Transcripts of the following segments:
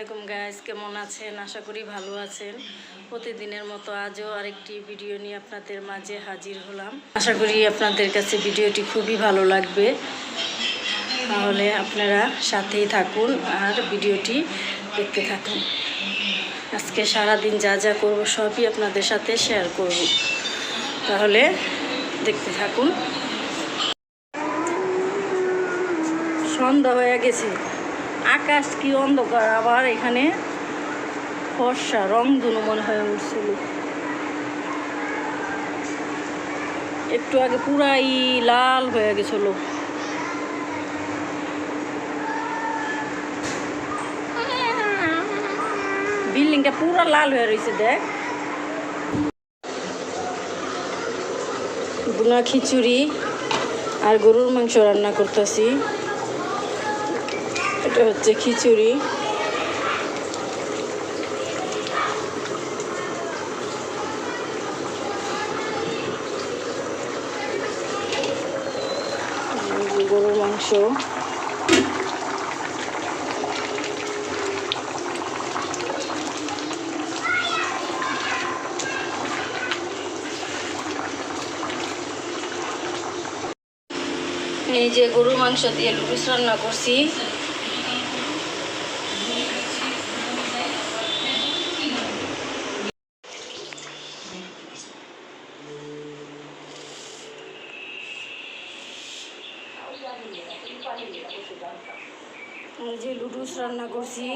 আলাইকুম গাইস, কেমন আছেন? আশা করি ভালো আছেন। প্রতিদিনের মতো আজও আরেকটি ভিডিও নিয়ে আপনাদের মাঝে হাজির হলাম। আশা করি আপনাদের কাছে ভিডিওটি খুবই ভালো লাগবে, তাহলে আপনারা সাথেই থাকুন আর ভিডিওটি দেখতে থাকুন। আজকে সারাদিন যা যা করব সবই আপনাদের সাথে শেয়ার করব, তাহলে দেখতে থাকুন। সন্ধ্যা হয়ে গেছে, আকাশ কি অন্ধকার, আবার এখানে ফর্সা রংধনু মনে হয়ে উঠছিল। একটু আগে পুরাই লাল হয়ে গেছিল। বিল্ডিংটা পুরা লাল হয়ে রয়েছে, দেখ। বুনা খিচুড়ি আর গরুর মাংস রান্না করতেছি। এটা হচ্ছে খিচুড়ি। গরুর মাংস, এই যে গরুর মাংস দিয়ে লুচিস রান্না করছি। এই যে লুডুস রান্না করছি,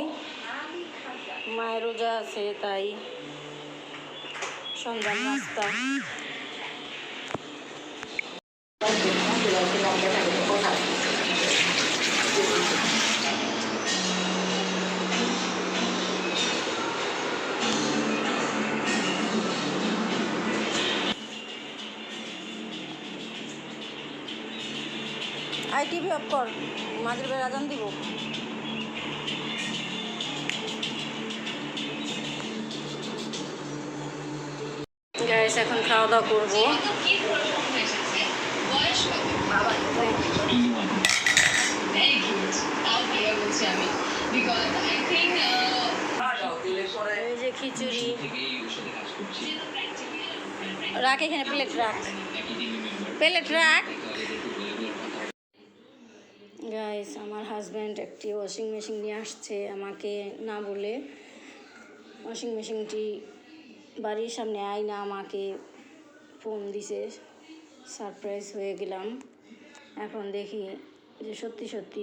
মায়ের রোজা আছে তাই সন্ধ্যার নাস্তা। আই টিভি অফ কর, মাগরিবের আজান দিব। গাইস, এখন খাওয়া দাওয়া করবো। এই যে খিচুড়ি, রাখ এখানে, প্লেট রাখ, প্লেট রাখ। গাইস, আমার হাজব্যান্ড একটি ওয়াশিং মেশিন নিয়ে আসছে আমাকে না বলে। ওয়াশিং মেশিনটি বাড়ির সামনে আয়না আমাকে ফোন দিছে, সারপ্রাইজ হয়ে গেলাম। এখন দেখি যে সত্যি সত্যি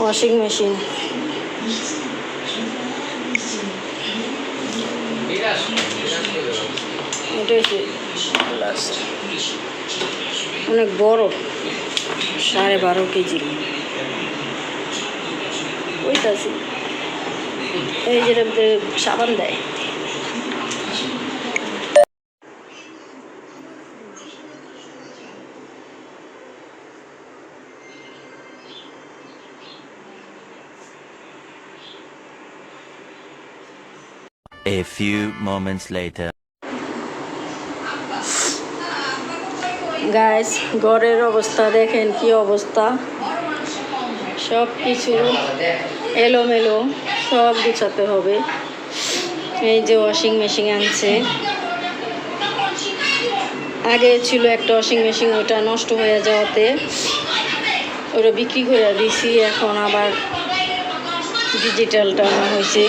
ওয়াশিং মেশিন। এটা হচ্ছে অনেক বড়, 12.5 কেজি। ওইটাছি এই যেটা সাবান দেয়। A few moments later. Guys, ঘরের অবস্থা দেখেন কি অবস্থা, সব কিছু এলোমেলো, সব গুছাতে হবে। এই যে ওয়াশিং মেশিন আনছে, আগে ছিল একটা ওয়াশিং মেশিন, ওটা নষ্ট হয়ে যাওয়াতে ওটা বিক্রি করে দিছি। এখন আবার ডিজিটালটা আনা হয়েছে।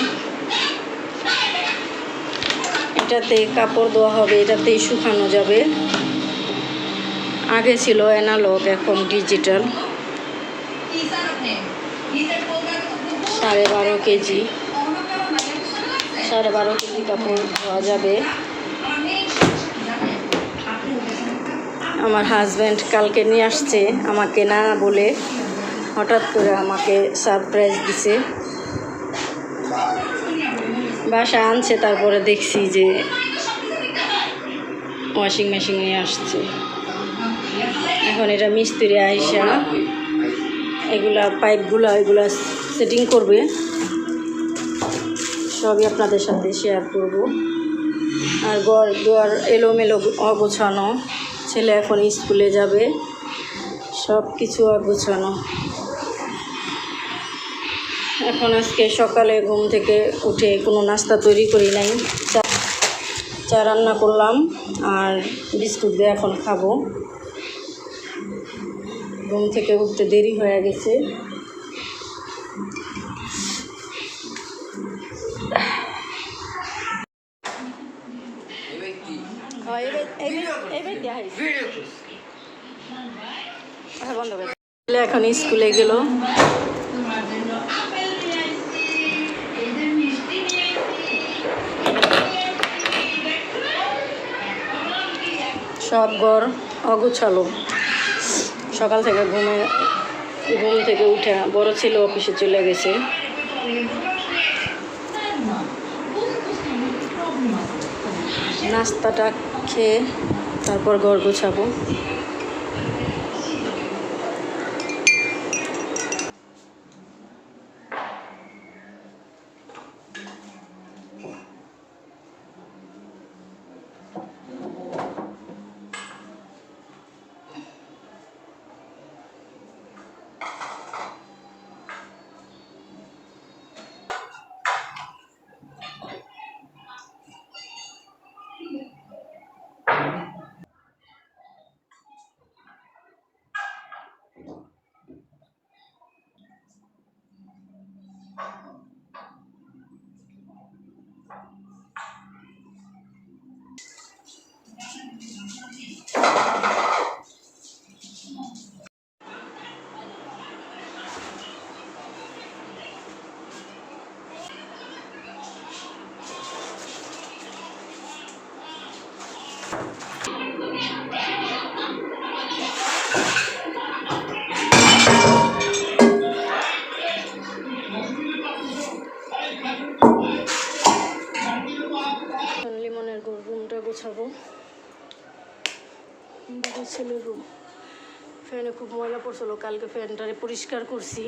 এটাতে কাপড় ধোয়া হবে, এটাতেই শুকানো যাবে। আগে ছিল অ্যানালগ, এখন ডিজিটাল। 12.5 কেজি, 12.5 কেজি কাপড় ধোয়া যাবে। আমার হাজব্যান্ড কালকে নিয়ে আসছে আমাকে না বলে, হঠাৎ করে আমাকে সারপ্রাইজ দিছে। বাসা আনছে, তারপরে দেখছি যে ওয়াশিং মেশিন নিয়ে আসছে। এখন এটা মিস্ত্রি আইসা এগুলা পাইপগুলা এগুলা সেটিং করবে। সবই আপনাদের সাথে শেয়ার করব। আর ঘর দুয়ার এলোমেলো অগোছানো, ছেলে এখন স্কুলে যাবে, সব কিছু অগোছানো। এখন আজকে সকালে ঘুম থেকে উঠে কোনো নাস্তা তৈরি করি নাই, চা রান্না করলাম আর বিস্কুট দিয়ে এখন খাবো। ঘুম থেকে উঠতে দেরি হয়ে গেছে। বন্ধ করে এখন স্কুলে গেল। সব ঘর অগোছালো, সকাল থেকে ঘুম থেকে উঠে বড় ছেলে অফিসে চলে গেছে। নাস্তাটা খেয়ে তারপর ঘর গোছাবো। লিমনের রুমটা গোছাবো, ছেলের রুম। ফ্যানে খুব ময়লা পড়ছিল, কালকে ফ্যানটারে পরিষ্কার করছি।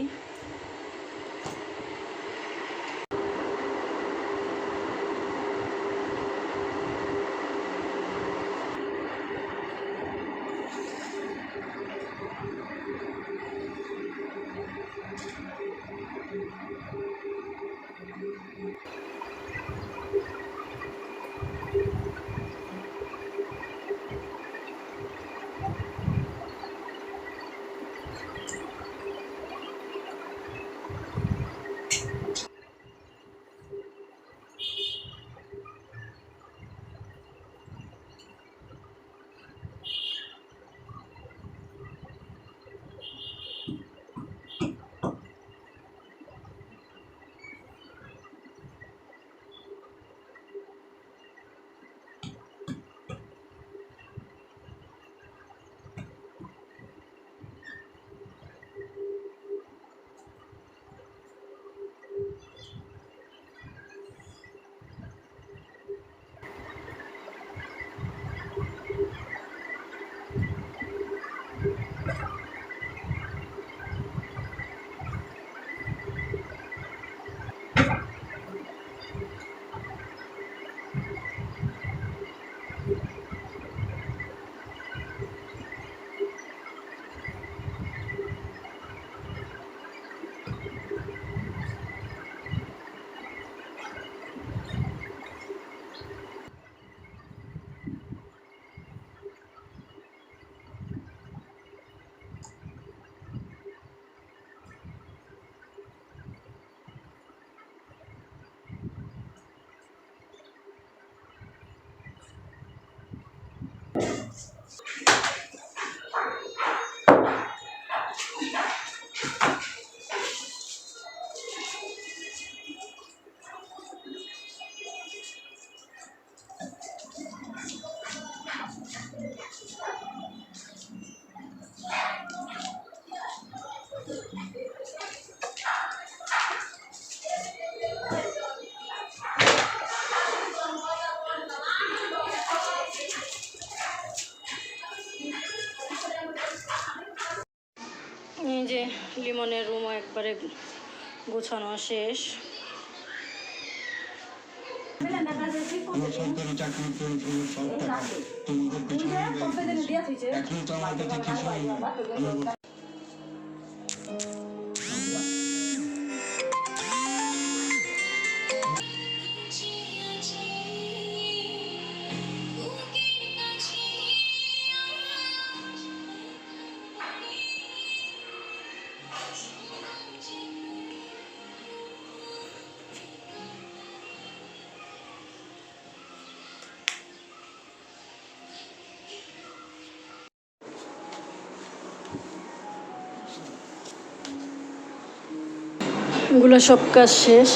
এই যে লিমনের রুমও একবারে গোছানো শেষ। আমার সরকারি চাকরি করে তুমি সব টাকা তোমাদের পেছনে এখন তো আমার কাছে কিছু নেই আমি এগুলো সব কাজ শেষ।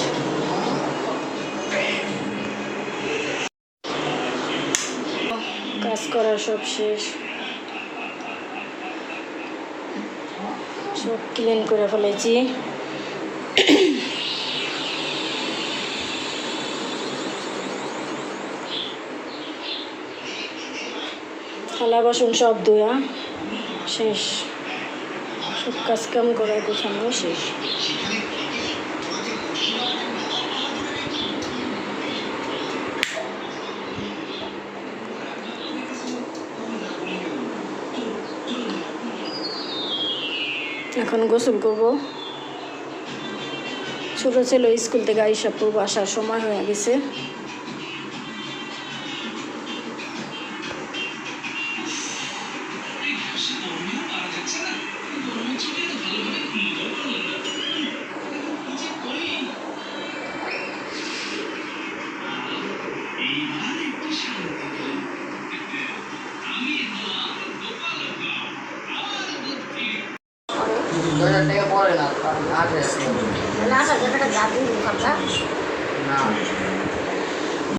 কাজ করা সব শেষ, সব ক্লিন করে ফেলেছি। থালা বাসন সব ধোয়া শেষ, সব কাজ কাম করা গোছানো শেষ। এখন গোসল করবো। ছোট ছেলে স্কুল থেকে আইসা পড়বো, আসার সময় হয়ে গেছে। টাকা পড়ে না 8,000 টাকা জাদু খাতা